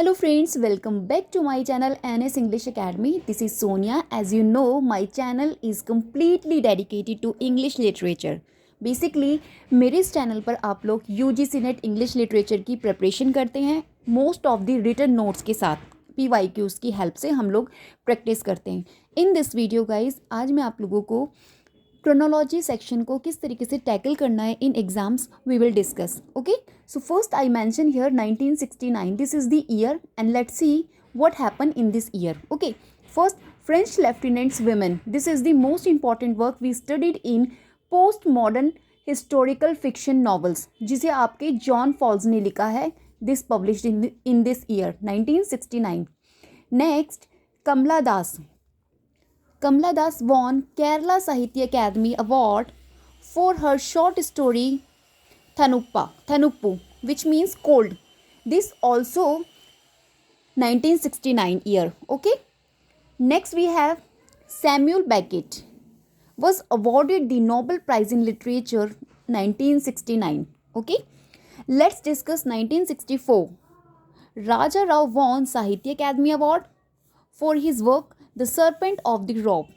Hello friends, welcome back to my channel NS English Academy. This is Sonia. As you know, my channel is completely dedicated to English literature. Basically, मेरे इस channel पर आप लोग UGC net English literature की preparation करते हैं most of the written notes के साथ PYQs की हेल्प से हम लोग प्रैक्टिस करते हैं. इन दिस वीडियो गाइज आज मैं आप लोगों को क्रोनोलॉजी सेक्शन को किस तरीके से टैकल करना है इन exams we will discuss. Okay, so first I mention here 1969. This is the year and let's see what happen in this year. Okay, first French lieutenant's woman. This is the most important work we studied in post modern historical fiction novels, जिसे आपके John Fowles ने लिखा है. This published in this year 1969. Next, Kamala Das. Kamla Das won Kerala Sahitya Academy Award for her short story Thanuppu, which means cold. This also 1969 year. Okay. Next we have Samuel Beckett was awarded the Nobel Prize in Literature 1969. Okay. Let's discuss 1964. Raja Rao won Sahitya Academy Award for his work The Serpent of the Robe.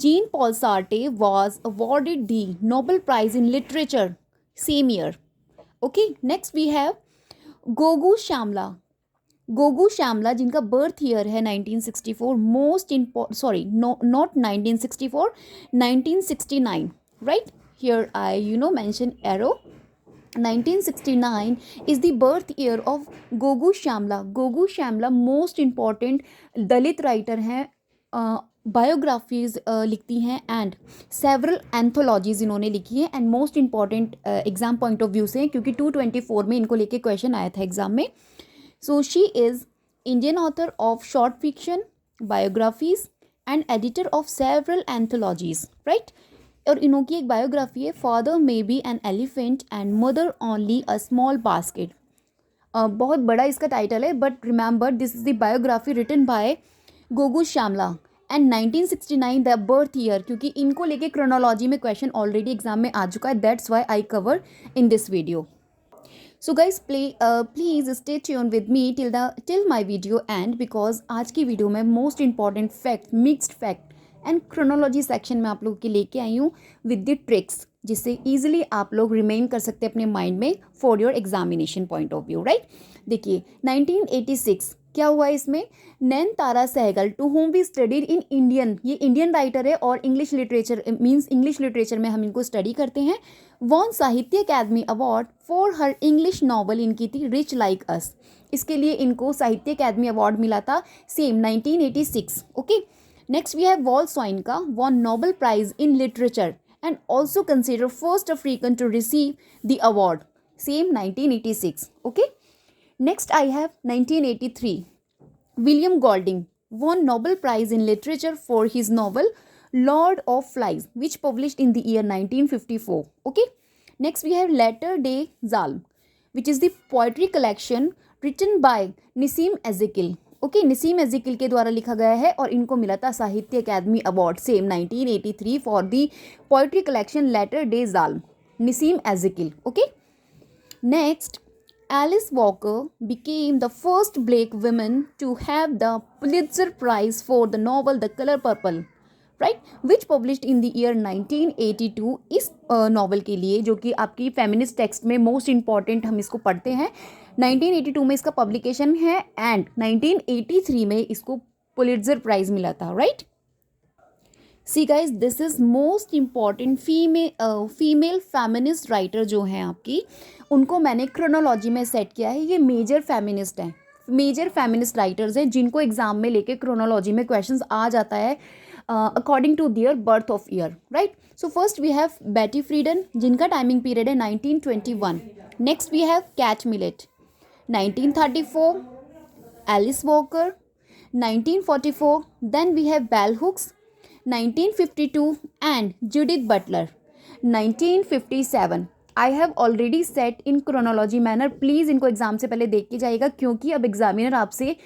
Jean-Paul Sartre was awarded the Nobel Prize in Literature same year. Okay, next we have Gogu Shamla. Gogu Shamla जिनका birth year है 1964. Not 1964, 1969. Right? Here I mention arrow. 1969 is the birth year of Gogu Shyamala. Gogu Shyamala most important Dalit writer हैं, biographies लिखती हैं and several anthologies इन्होंने लिखी है and most important exam point of view से, क्योंकि 224 में इनको लेके क्वेश्चन आया था एग्जाम में. So she is Indian author of short fiction, biographies and editor of several anthologies. Right, और इन्हों की एक बायोग्राफी है father may be an elephant and mother only a small basket. बहुत बड़ा इसका टाइटल है, but remember this is the biography written by Gogu Shyamala and 1969 the birth year, क्योंकि इनको लेके क्रोनोलॉजी में क्वेश्चन ऑलरेडी एग्जाम में आ चुका है. That's why I cover in this video. So guys please stay tune with me till my video and, because आज की video में most important fact, mixed fact and chronology section में आप लोगों के लेके आई हूँ विद द ट्रिक्स, जिससे ईजिली आप लोग रिमेन कर सकते हैं अपने माइंड में for your examination point of view. Right, देखिए 1986 क्या हुआ इसमें. Nayanthara Sehgal, to home we studied in Indian, ये इंडियन राइटर है और English literature means English literature में हम इनको स्टडी करते हैं. Won Sahitya academy award for her English novel, इनकी थी रिच लाइक अस. इसके लिए इनको साहित्य अकेडमी अवार्ड मिला था same 1986. Okay, next we have Walt Soyinka won Nobel Prize in Literature and also considered first African to receive the award, same 1986. Okay, next I have 1983 William Golding won Nobel Prize in Literature for his novel Lord of Flies, which published in the year 1954. Okay, next we have Latter Day Zalm, which is the poetry collection written by Nissim Ezekiel. Okay, Nissim Ezekiel के द्वारा लिखा गया है और इनको मिला था Sahitya academy award same 1983 for the poetry collection latter day psalms, Nissim Ezekiel. Okay, next Alice Walker became the first black woman to have the Pulitzer prize for the novel the colour purple, right, which published in the year 1982. इस novel के लिए, जो कि आपकी feminist text में most important हम इसको पढ़ते हैं, 1982 में इसका पब्लिकेशन है एंड 1983 में इसको पुलित्जर प्राइज मिला था. Right, see guys, this is most important female feminist writer जो हैं आपकी, उनको मैंने क्रोनोलॉजी में सेट किया है. ये मेजर फेमिनिस्ट हैं, मेजर फेमिनिस्ट राइटर्स हैं जिनको एग्जाम में लेके क्रोनोलॉजी में क्वेश्चंस आ जाता है according to their birth of year. Right, so first we have Betty Friedan, जिनका टाइमिंग पीरियड है 1921. Next we have Kate Millett 1934, Alice Walker 1944, then we have Bell Hooks 1952 and Judith Butler 1957. I have already set in chronology manner. Please इनको exam से पहले देख के जाइएगा, क्योंकि अब एग्जामिनर आपसे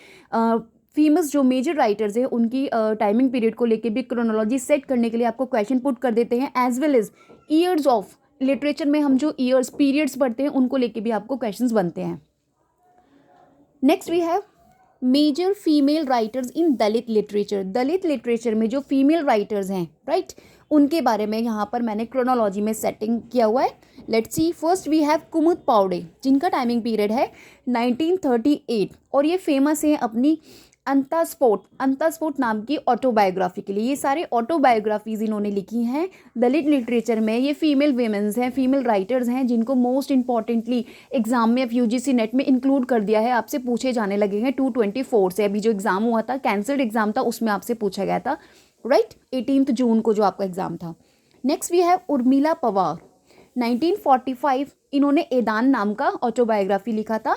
फेमस जो मेजर राइटर्स हैं उनकी टाइमिंग पीरियड को लेके भी क्रोनोलॉजी सेट करने के लिए आपको क्वेश्चन पुट कर देते हैं, as well as years of literature में हम जो ईयर्स पीरियड्स पढ़ते हैं उनको लेके भी आपको क्वेश्चंस बनते हैं. Next we have major female writers in Dalit literature. Dalit literature में जो फीमेल राइटर्स हैं राइट, उनके बारे में यहाँ पर मैंने क्रोनोलॉजी में सेटिंग किया हुआ है। Let's see, first we have Kumud Pawade, जिनका टाइमिंग पीरियड है 1938 और ये फेमस है अपनी अंतास्फोट नाम की ऑटोबायोग्राफी के लिए। ये सारे ऑटोबायोग्राफीज इन्होंने लिखी हैं दलित लिटरेचर में। ये फीमेल वीमेंस हैं, फीमेल राइटर्स हैं, जिनको मोस्ट इंपॉर्टेंटली एग्जाम में यूजीसी नेट में इंक्लूड कर दिया है। आपसे पूछे जाने लगे हैं 224 से। अभी जो एग्जाम हुआ था, कैंसल्ड एग्जाम था, उसमें आपसे पूछा गया था राइट, 18 जून को जो आपका एग्जाम था। Next we have Urmila Pawar, 1945 इन्होंने एदान नाम का ऑटोबायोग्राफी लिखा था।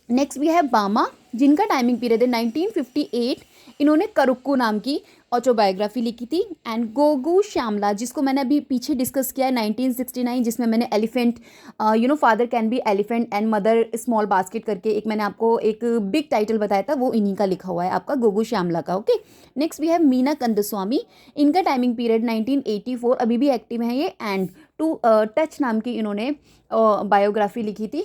नेक्स्ट वी हैव बामा, जिनका टाइमिंग पीरियड है 1958, इन्होंने करुक्कू नाम की ऑटोबायोग्राफी लिखी थी। एंड गोगू श्यामला, जिसको मैंने अभी पीछे डिस्कस किया है 1969, जिसमें मैंने elephant father can be elephant and mother small basket करके एक मैंने आपको एक बिग टाइटल बताया था, वो इन्हीं का लिखा हुआ है आपका गोगू श्यामला का। Okay, next we have Meena Kandasamy, इनका टाइमिंग पीरियड 1984, अभी भी एक्टिव है ये। एंड टू टच नाम की इन्होंने बायोग्राफी लिखी थी।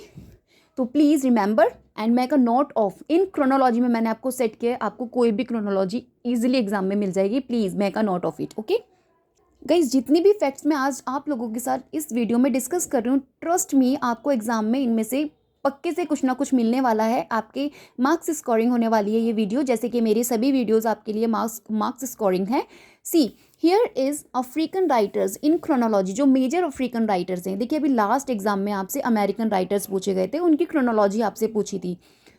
तो please remember and make a note of, in chronology में मैंने आपको सेट किया है, आपको कोई भी क्रोनोलॉजी इजीली एग्जाम में मिल जाएगी। Please make a note of it. Okay guys, जितनी भी फैक्ट्स मैं आज आप लोगों के साथ इस वीडियो में डिस्कस कर रही हूँ, ट्रस्ट मी आपको एग्जाम में इनमें से पक्के से कुछ ना कुछ मिलने वाला है। आपके मार्क्स स्कोरिंग होने वाली है ये वीडियो, जैसे कि मेरी सभी वीडियोस आपके लिए मार्क्स स्कोरिंग है। See here is African writers in chronology, जो मेजर अफ्रीकन राइटर्स हैं। देखिए, अभी लास्ट एग्जाम में आपसे अमेरिकन राइटर्स पूछे गए थे, उनकी क्रोनोलॉजी आपसे पूछी थी।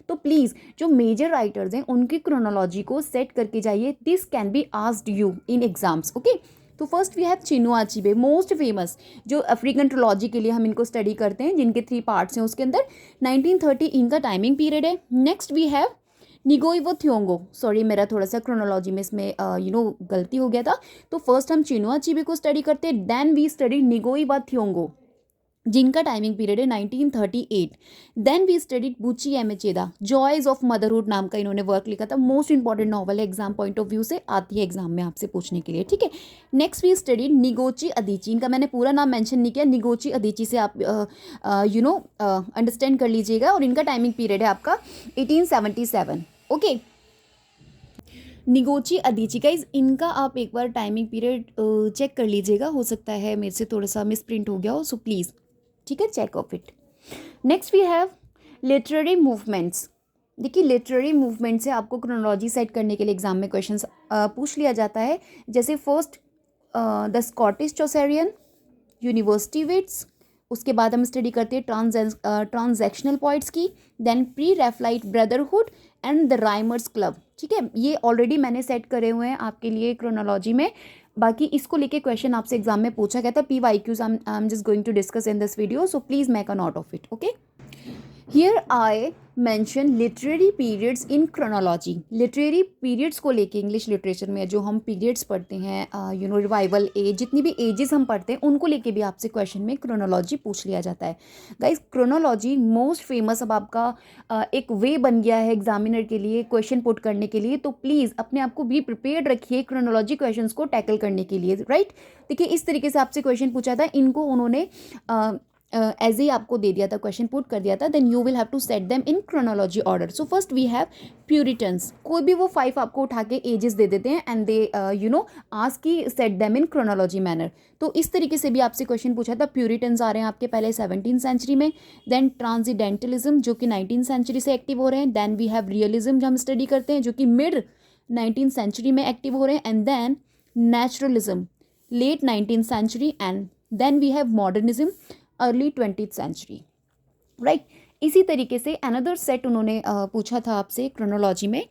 तो प्लीज़ जो मेजर राइटर्स हैं उनकी क्रोनोलॉजी को सेट करके जाइए। This can be asked you in exams. Okay, तो first we have Chinua Achebe, most famous, जो अफ्रीकन ट्रोलॉजी के लिए हम इनको स्टडी करते हैं, जिनके 3 पार्ट्स हैं उसके अंदर। 1930 इनका टाइमिंग पीरियड है। नेक्स्ट वी हैव निगोई वो थियोंगो, सॉरी मेरा थोड़ा सा क्रोनोलॉजी में इसमें गलती हो गया था। तो फर्स्ट हम चिनुआ अचीबे को स्टडी करते हैं, देन वी स्टडी निगोई व थियोंगो, जिनका टाइमिंग पीरियड है 1938। देन वी स्टडीड बुची एमेचेदा, जॉयज ऑफ मदरहुड नाम का इन्होंने वर्क लिखा था। मोस्ट इंपॉर्टेंट नॉवल है, एग्जाम पॉइंट ऑफ व्यू से आती है एग्जाम में आपसे पूछने के लिए, ठीक है। नेक्स्ट वी स्टडीड निगोची अदीची, इनका मैंने पूरा नाम मेंशन नहीं किया, निगोची अदीची से आप अंडरस्टैंड कर लीजिएगा। और इनका टाइमिंग पीरियड है आपका 1877। ओके, निगोची अदीची गाइज, इनका आप एक बार टाइमिंग पीरियड चेक कर लीजिएगा, हो सकता है मेरे से थोड़ा सा मिस प्रिंट हो गया हो, सो प्लीज़, ठीक है, check of it. Next we have literary movements. देखिए, लिटरेरी मूवमेंट से आपको क्रोनोलॉजी सेट करने के लिए एग्जाम में क्वेश्चंस पूछ लिया जाता है। जैसे first the Scottish Chaucerian, university wits, उसके बाद हम स्टडी करते हैं ट्रांजैक्शनल पॉइंट्स की, then pre Raphaelite brotherhood and the rhymers club, ठीक है। ये ऑलरेडी मैंने सेट करे हुए हैं आपके लिए क्रोनोलॉजी में। बाकी इसको लेके क्वेश्चन आपसे एग्जाम में पूछा गया था, PYQs I am just going to discuss in this video, so please make a note of it. Okay, here I mention literary periods in chronology. Literary periods को लेके इंग्लिश लिटरेचर में जो हम पीरियड्स पढ़ते हैं, रिवाइवल एज, जितनी भी edges हम पढ़ते हैं, उनको लेके भी आपसे क्वेश्चन में क्रोनोलॉजी पूछ लिया जाता है। गाइस, क्रोनोलॉजी मोस्ट फेमस अब आपका एक वे बन गया है एग्जामिनर के लिए क्वेश्चन पुट करने के लिए। तो प्लीज़ अपने आप को भी प्रिपेयर्ड रखिए क्रोनोलॉजी क्वेश्चन को टैकल करने के लिए, राइट। देखिए, इस तरीके से आपसे क्वेश्चन पूछा था, इनको उन्होंने एज ही आपको दे दिया था, क्वेश्चन पुट कर दिया था, then you will have to set them in chronology order. So first we have puritans, कोई भी वो 5 आपको उठा के एजेस दे देते हैं एंड दे आस्क की set them in chronology manner. तो इस तरीके से भी आपसे क्वेश्चन पूछा था। प्यूरिटन्स आ रहे हैं आपके पहले 17th सेंचुरी में, देन ट्रांसडेंटलिज्म जो कि 19th सेंचुरी से एक्टिव हो रहे हैं, देन वी हैव रियलिज्म जो हम स्टडी करते हैं, जो कि मिड 19th सेंचुरी में एक्टिव हो रहे हैं, and then naturalism late 19th century, and then we have modernism early 20th century, right. इसी तरीके से अनदर सेट उन्होंने पूछा था आपसे क्रोनोलॉजी में।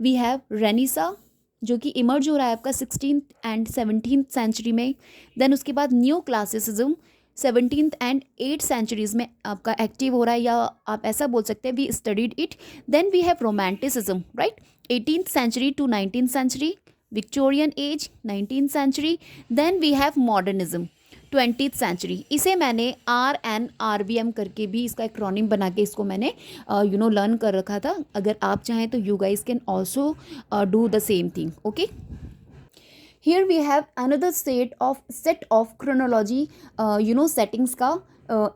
वी हैव रेनिसा जो कि इमर्ज हो रहा है आपका 16th एंड 17th सेंचुरी में, देन उसके बाद new classicism 17th and 8th centuries में आपका एक्टिव हो रहा है, या आप ऐसा बोल सकते हैं we studied it. Then we have romanticism, right, 18th century to 19th century, Victorian age 19th century, then we have modernism 20th century. इसे मैंने RNRVM करके भी इसका एक्रोनिम बना के इसको मैंने लर्न कर रखा था। अगर आप चाहें तो you guys can also do the same thing. Okay, here we have another set of chronology settings का।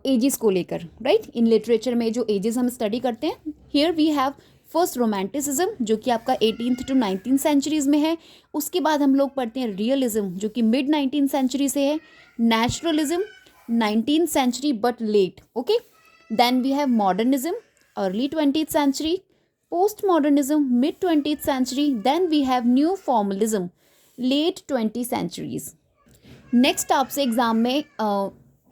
एजेस को लेकर, राइट। इन लिटरेचर में जो एजेस हम स्टडी करते हैं, here we have first romanticism जो कि आपका 18th to 19th सेंचुरीज में है। उसके बाद हम लोग पढ़ते हैं रियलिज्म जो कि मिड 19th सेंचुरी से है। Naturalism 19th century but late, okay. Then we have modernism early 20th century, post modernism mid 20th century, then we have new formalism late 20th centuries. Next आपसे exam में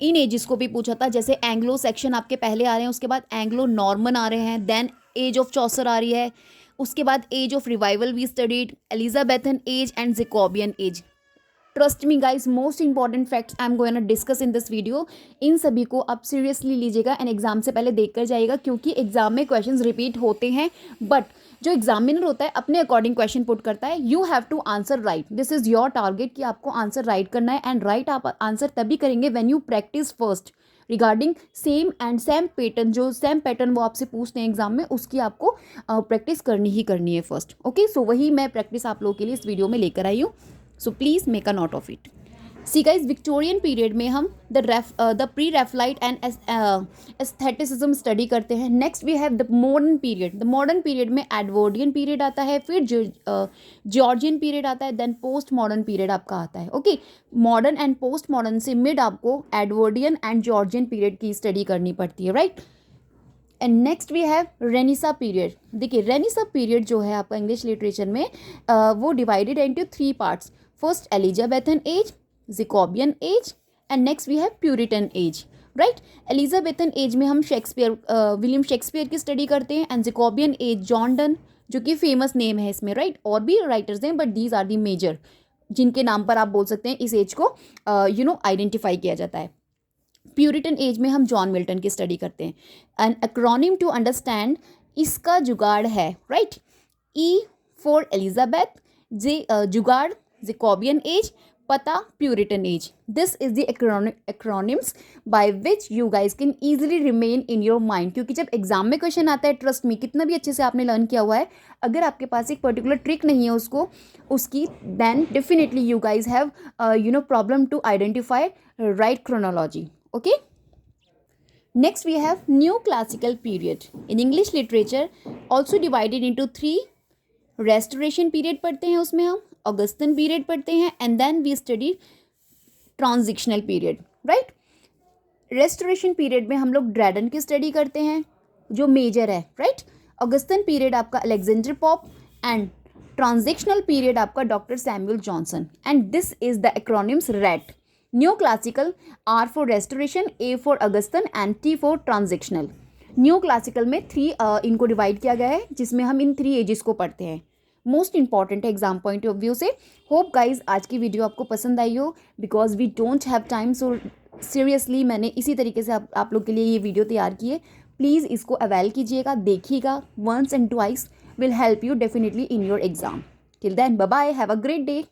इन edges को भी पूछा था, जैसे एंग्लो सेक्शन आपके पहले आ रहे हैं, उसके बाद एंग्लो नॉर्मन आ रहे हैं, देन एज ऑफ चौसर आ रही है, उसके बाद age of revival we studied, Elizabethan age and Jacobean age. Trust me guys, most important facts I am going to discuss in this video. इन सभी को आप सीरियसली लीजिएगा एंड एग्जाम से पहले देख कर जाइएगा, क्योंकि एग्जाम में क्वेश्चंस रिपीट होते हैं, बट जो एग्जामिनर होता है अपने अकॉर्डिंग क्वेश्चन पुट करता है। You have to answer right, this is your target कि आपको आंसर राइट करना है। एंड राइट आप आंसर तभी करेंगे when you practice first regarding same pattern. जो सेम पैटर्न वो आपसे पूछते हैं एग्जाम में, उसकी आपको प्रैक्टिस करनी ही करनी है फर्स्ट, ओके। सो वही मैं प्रैक्टिस आप लोगों के लिए इस वीडियो में लेकर आई हूँ, so please make a note of it. See guys, Victorian period में हम the pre Raphaelite and aestheticism study करते हैं। Next we have the modern period. The modern period में एडवर्डियन पीरियड आता है, फिर जॉर्जियन पीरियड आता है, देन पोस्ट मॉडर्न पीरियड आपका आता है, okay. Modern and post modern से मिड आपको एडवर्डियन एंड जॉर्जियन पीरियड की स्टडी करनी पड़ती है, right. And next we have renaissance period. देखिए, रेनिसा पीरियड जो है आपका इंग्लिश लिटरेचर में वो divided into 3 parts. First Elizabethan age, Jacobean age and next we have Puritan age, right. Elizabethan age में हम विलियम शेक्सपियर की स्टडी करते हैं, and Jacobean age John Donne, जो कि फेमस नेम है इसमें, राइट। और भी राइटर्स हैं but these are the major, जिनके नाम पर आप बोल सकते हैं इस एज को आइडेंटिफाई किया जाता है। प्यूरिटन एज में हम जॉन मिल्टन की स्टडी करते हैं। एन एक्रोनिम टू अंडरस्टैंड, इसका जुगाड़ है, राइट। ई फॉर एलिजाबेथ, जुगाड़ जैकोबियन एज, पता Puritan age. This is the acronyms by which you guys can easily remain in your mind, क्योंकि जब एग्जाम में क्वेश्चन आता है, ट्रस्ट मी, कितना भी अच्छे से आपने लर्न किया हुआ है, अगर आपके पास एक पर्टिकुलर ट्रिक नहीं है उसकी, then definitely you guys have problem to identify right chronology, okay. Next we have new classical period in English literature, also divided into 3. restoration period पढ़ते हैं, उसमें हम Augustan period पढ़ते हैं, and then we study transitional period, right. restoration period में हम लोग ड्रैडन की स्टडी करते हैं जो मेजर है, राइट। Augustan period आपका Alexander Pope, and transitional period आपका doctor Samuel Johnson, and this is the acronyms RET. New classical, R for restoration, A for Augustan and T for transitional. New classical में 3 इनको divide किया गया है, जिसमें हम इन 3 edges को पढ़ते हैं। मोस्ट इंपॉर्टेंट है एग्जाम पॉइंट ऑफ व्यू से। होप गाइज आज की वीडियो आपको पसंद आई हो, because we don't have time, so seriously मैंने इसी तरीके से आप लोग के लिए ये वीडियो तैयार की है। प्लीज़ इसको अवेल कीजिएगा, देखिएगा, once and twice will help you definitely in your exam. Till then, bye bye, have a great day.